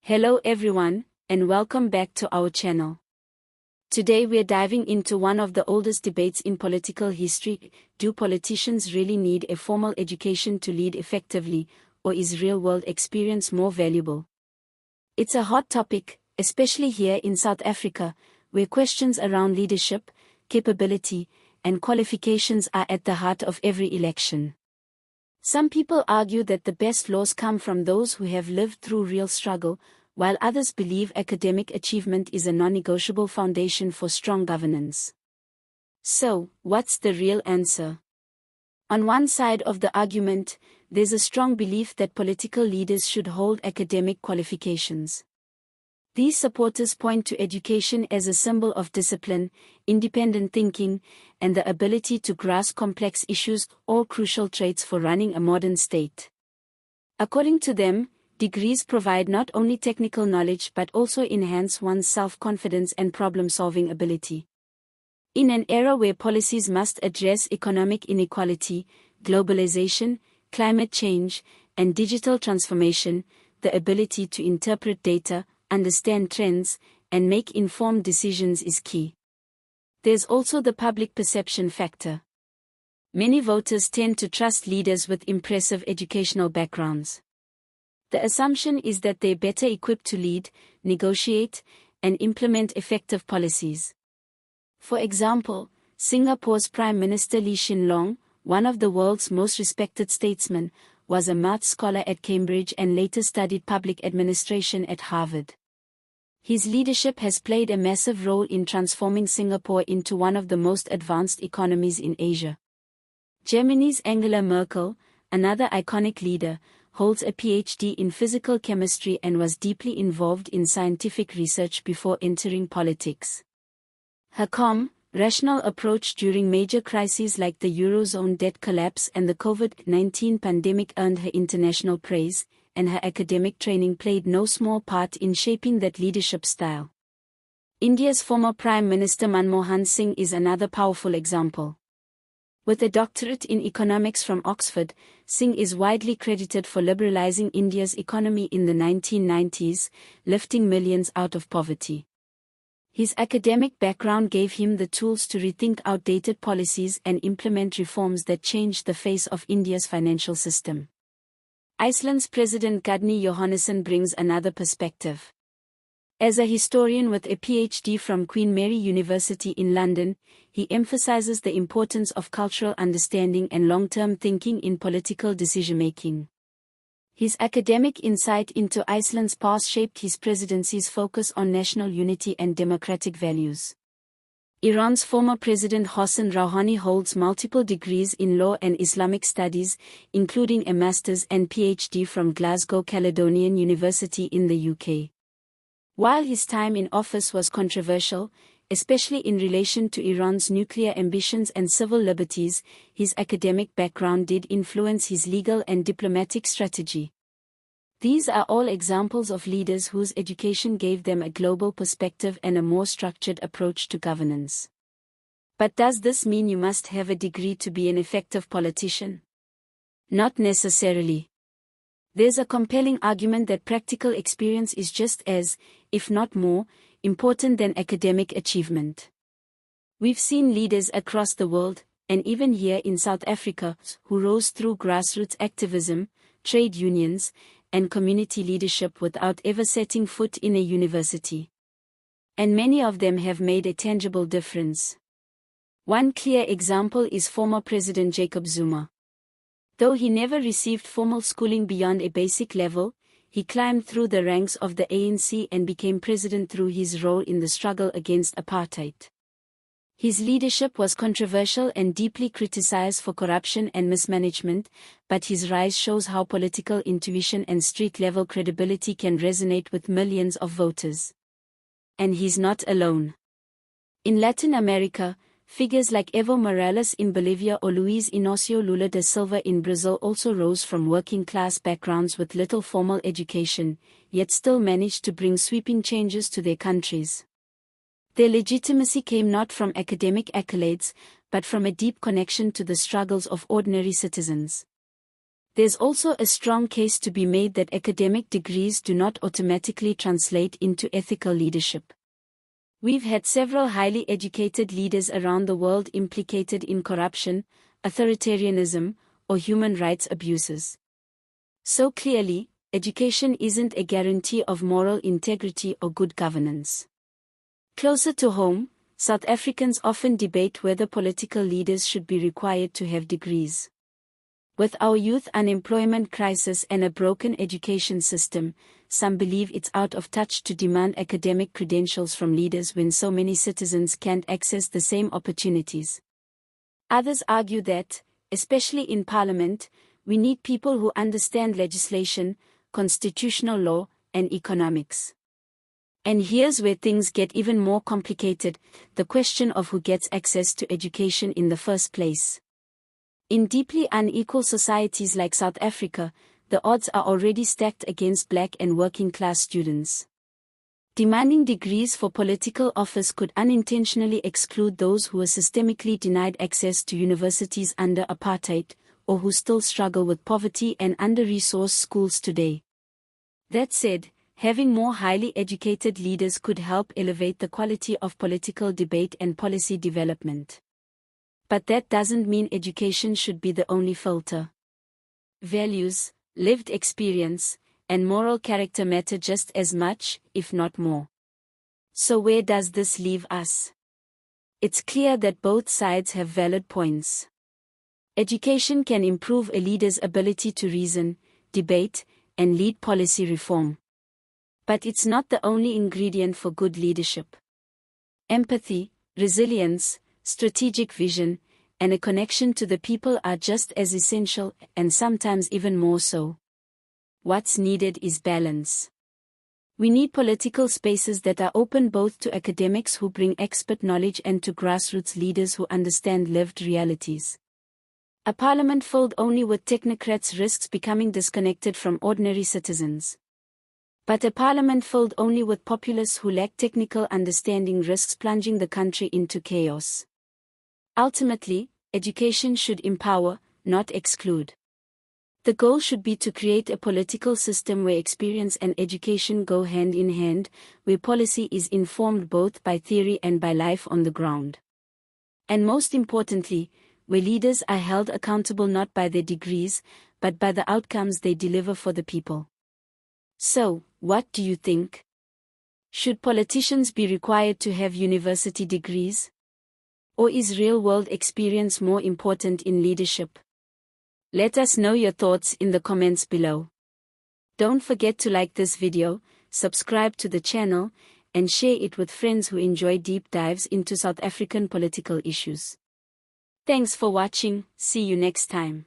Hello everyone, and welcome back to our channel. Today we're diving into one of the oldest debates in political history. Do politicians really need a formal education to lead effectively, or is real-world experience more valuable? It's a hot topic, especially here in South Africa, where questions around leadership, capability, and qualifications are at the heart of every election. Some people argue that the best laws come from those who have lived through real struggle, while others believe academic achievement is a non-negotiable foundation for strong governance. So, what's the real answer? On one side of the argument, there's a strong belief that political leaders should hold academic qualifications. These supporters point to education as a symbol of discipline, independent thinking, and the ability to grasp complex issues, all crucial traits for running a modern state. According to them, degrees provide not only technical knowledge but also enhance one's self-confidence and problem-solving ability. In an era where policies must address economic inequality, globalization, climate change, and digital transformation, the ability to interpret data, understand trends, and make informed decisions is key. There's also the public perception factor. Many voters tend to trust leaders with impressive educational backgrounds. The assumption is that they're better equipped to lead, negotiate, and implement effective policies. For example, Singapore's Prime Minister Loong, one of the world's most respected statesmen, was a maths scholar at Cambridge and later studied public administration at Harvard. His leadership has played a massive role in transforming Singapore into one of the most advanced economies in Asia. Germany's Angela Merkel, another iconic leader, holds a PhD in physical chemistry and was deeply involved in scientific research before entering politics. Her calm, rational approach during major crises like the Eurozone debt collapse and the COVID-19 pandemic earned her international praise, and her academic training played no small part in shaping that leadership style. India's former Prime Minister Hsien is another powerful example. With a doctorate in economics from Oxford, Hsien is widely credited for liberalizing India's economy in the 1990s, lifting millions out of poverty. His academic background gave him the tools to rethink outdated policies and implement reforms that changed the face of India's financial system. Iceland's President Gudni Jóhannesson brings another perspective. As a historian with a PhD from Queen Mary University in London, he emphasizes the importance of cultural understanding and long-term thinking in political decision-making. His academic insight into Iceland's past shaped his presidency's focus on national unity and democratic values. Iran's former President Hsien holds multiple degrees in law and Islamic studies, including a master's and PhD from Glasgow Caledonian University in the UK. While his time in office was controversial, especially in relation to Iran's nuclear ambitions and civil liberties, his academic background did influence his legal and diplomatic strategy. These are all examples of leaders whose education gave them a global perspective and a more structured approach to governance. But does this mean you must have a degree to be an effective politician? Not necessarily. There's a compelling argument that practical experience is just as, if not more, important than academic achievement. We've seen leaders across the world, and even here in South Africa, who rose through grassroots activism, trade unions, and community leadership without ever setting foot in a university. And many of them have made a tangible difference. One clear example is former President Jacob Zuma. Though he never received formal schooling beyond a basic level, he climbed through the ranks of the ANC and became president through his role in the struggle against apartheid. His leadership was controversial and deeply criticized for corruption and mismanagement, but his rise shows how political intuition and street-level credibility can resonate with millions of voters. And he's not alone. In Latin America, figures like Evo Morales in Bolivia or Luiz Inácio Lula da Silva in Brazil also rose from working-class backgrounds with little formal education, yet still managed to bring sweeping changes to their countries. Their legitimacy came not from academic accolades, but from a deep connection to the struggles of ordinary citizens. There's also a strong case to be made that academic degrees do not automatically translate into ethical leadership. We've had several highly educated leaders around the world implicated in corruption, authoritarianism, or human rights abuses. So clearly, education isn't a guarantee of moral integrity or good governance. Closer to home, South Africans often debate whether political leaders should be required to have degrees. With our youth unemployment crisis and a broken education system, some believe it's out of touch to demand academic credentials from leaders when so many citizens can't access the same opportunities. Others argue that, especially in Parliament, we need people who understand legislation, constitutional law, and economics. And here's where things get even more complicated: the question of who gets access to education in the first place. In deeply unequal societies like South Africa, the odds are already stacked against black and working-class students. Demanding degrees for political office could unintentionally exclude those who were systemically denied access to universities under apartheid, or who still struggle with poverty and under-resourced schools today. That said, having more highly educated leaders could help elevate the quality of political debate and policy development. But that doesn't mean education should be the only filter. Values, lived experience, and moral character matter just as much, if not more. So where does this leave us? It's clear that both sides have valid points. Education can improve a leader's ability to reason, debate, and lead policy reform. But it's not the only ingredient for good leadership. Empathy, resilience, strategic vision, and a connection to the people are just as essential, and sometimes even more so. What's needed is balance. We need political spaces that are open both to academics who bring expert knowledge and to grassroots leaders who understand lived realities. A parliament filled only with technocrats risks becoming disconnected from ordinary citizens. But a parliament filled only with populists who lack technical understanding risks plunging the country into chaos. Ultimately, education should empower, not exclude. The goal should be to create a political system where experience and education go hand in hand, where policy is informed both by theory and by life on the ground. And most importantly, where leaders are held accountable not by their degrees, but by the outcomes they deliver for the people. So, what do you think? Should politicians be required to have university degrees? Or is real-world experience more important in leadership? Let us know your thoughts in the comments below. Don't forget to like this video, subscribe to the channel, and share it with friends who enjoy deep dives into South African political issues. Thanks for watching, see you next time.